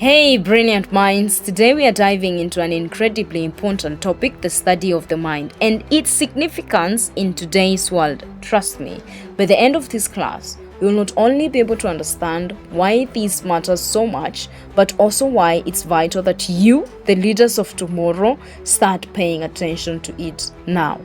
Hey, brilliant minds! Today we are diving into an incredibly important topic, the study of the mind, and its significance in today's world. Trust me, by the end of this class, you will not only be able to understand why this matters so much, but also why it's vital that you, the leaders of tomorrow, start paying attention to it now.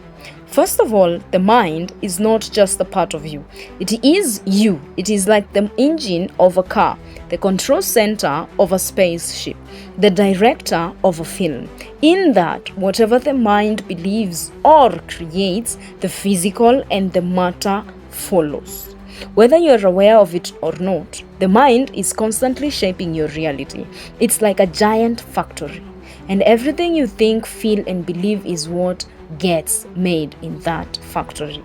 First of all, the mind is not just a part of you. It is you. It is like the engine of a car, the control center of a spaceship, the director of a film. In that, whatever the mind believes or creates, the physical and the matter follows. Whether you're aware of it or not, the mind is constantly shaping your reality. It's like a giant factory, and everything you think, feel, and believe is what gets made in that factory.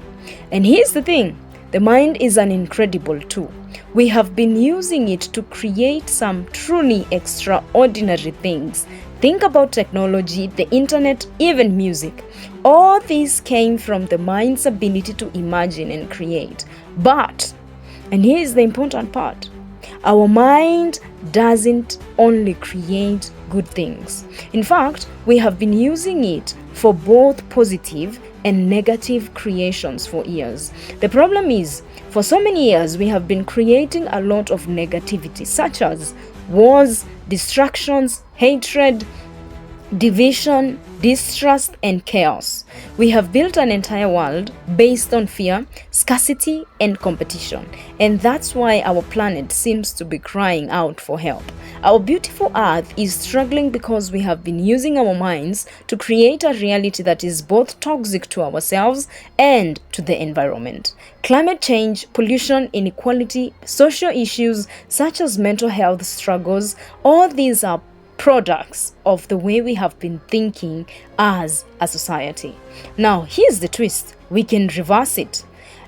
And here's the thing, the mind is an incredible tool. We have been using it to create some truly extraordinary things. Think about technology, the internet, even music. All these came from the mind's ability to imagine and create. But, and here's the important part, our mind doesn't only create good things. In fact, we have been using it for both positive and negative creations for years. The problem is, for so many years, we have been creating a lot of negativity, such as wars, distractions, hatred, division, distrust, and chaos. We have built an entire world based on fear, scarcity, and competition. And that's why our planet seems to be crying out for help. Our beautiful Earth is struggling because we have been using our minds to create a reality that is both toxic to ourselves and to the environment. Climate change, pollution, inequality, social issues such as mental health struggles, all these are products of the way we have been thinking as a society. Now, here's the twist. We can reverse it.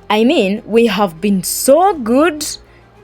I mean, we have been so good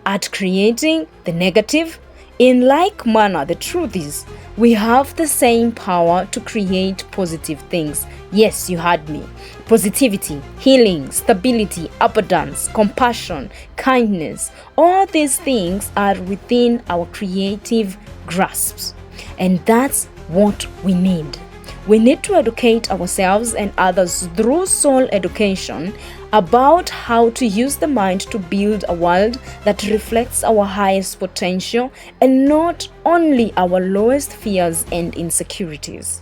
at creating the negative. In like manner, the truth is, we have the same power to create positive things. Yes, you heard me. Positivity, healing, stability, abundance, compassion, kindness. All these things are within our creative grasps. And that's what we need. We need to educate ourselves and others through soul education about how to use the mind to build a world that reflects our highest potential and not only our lowest fears and insecurities.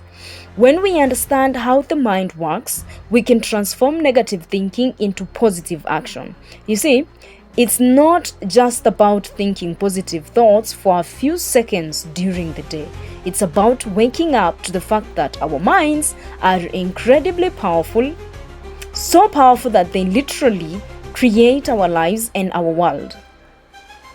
When we understand how the mind works, we can transform negative thinking into positive action. You see, it's not just about thinking positive thoughts for a few seconds during the day. It's about waking up to the fact that our minds are incredibly powerful, so powerful that they literally create our lives and our world.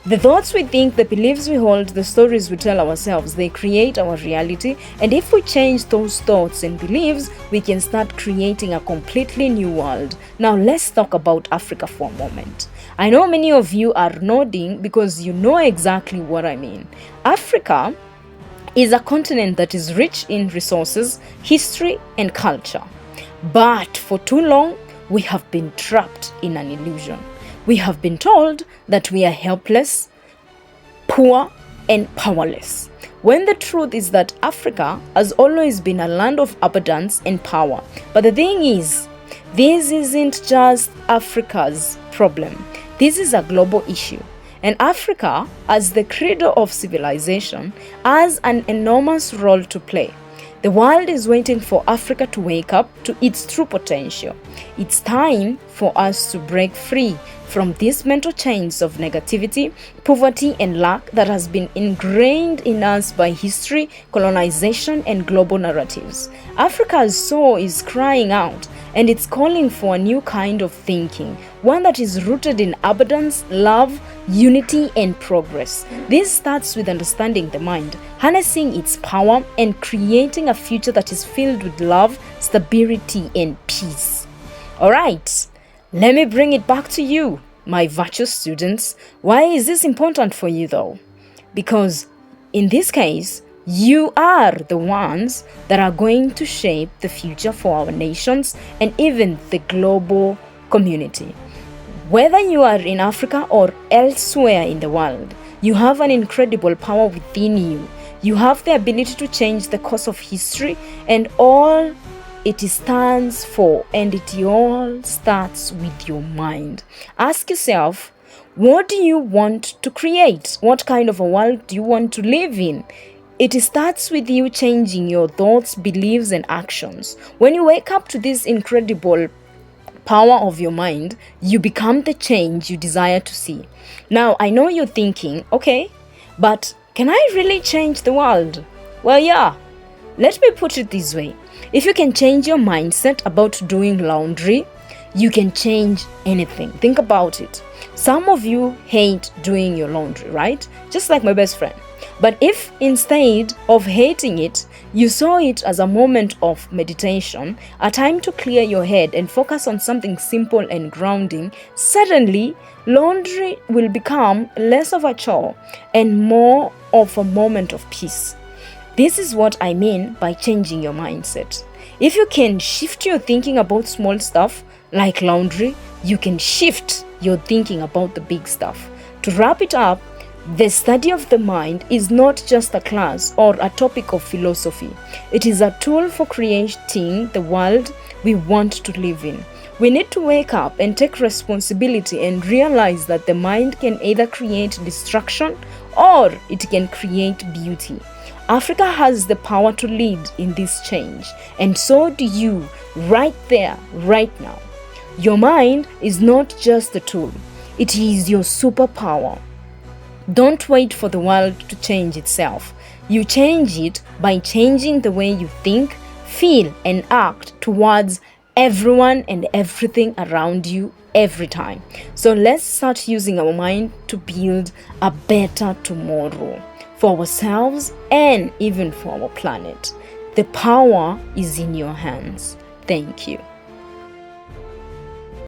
The thoughts we think, the beliefs we hold, the stories we tell ourselves, they create our reality. And if we change those thoughts and beliefs, we can start creating a completely new world. Now let's talk about Africa for a moment. I know many of you are nodding because you know exactly what I mean. Africa is a continent that is rich in resources, history, and culture. But for too long, we have been trapped in an illusion. We have been told that we are helpless, poor, and powerless. When the truth is that Africa has always been a land of abundance and power. But the thing is, this isn't just Africa's problem. This is a global issue. And Africa, as the cradle of civilization, has an enormous role to play. The world is waiting for Africa to wake up to its true potential. It's time for us to break free from these mental chains of negativity, poverty, and lack that has been ingrained in us by history, colonization, and global narratives. Africa's soul is crying out, and it's calling for a new kind of thinking, one that is rooted in abundance, love, unity, and progress. This starts with understanding the mind, harnessing its power, and creating a future that is filled with love, stability, and peace. All right, let me bring it back to you, my virtuous students. Why is this important for you though? Because in this case, you are the ones that are going to shape the future for our nations and even the global community. Whether you are in Africa or elsewhere in the world, You have an incredible power within you. You have the ability to change the course of history and all it stands for, and it all starts with your mind. Ask yourself, what do you want to create? What kind of a world do you want to live in? It starts with you changing your thoughts, beliefs, and actions. When you wake up to this incredible power of your mind, you become the change you desire to see. Now, I know you're thinking, okay, but can I really change the world? Well, yeah. Let me put it this way. If you can change your mindset about doing laundry, you can change anything. Think about it. Some of you hate doing your laundry, right? Just like my best friend. But if instead of hating it, you saw it as a moment of meditation, a time to clear your head and focus on something simple and grounding, suddenly laundry will become less of a chore and more of a moment of peace. This is what I mean by changing your mindset. If you can shift your thinking about small stuff like laundry, you can shift your thinking about the big stuff. To wrap it up, the study of the mind is not just a class or a topic of philosophy. It is a tool for creating the world we want to live in. We need to wake up and take responsibility and realize that the mind can either create destruction or it can create beauty. Africa has the power to lead in this change, and so do you, right there, right now. Your mind is not just a tool, it is your superpower. Don't wait for the world to change itself. You change it by changing the way you think, feel, and act towards everyone and everything around you every time. So let's start using our mind to build a better tomorrow for ourselves and even for our planet. The power is in your hands. Thank you.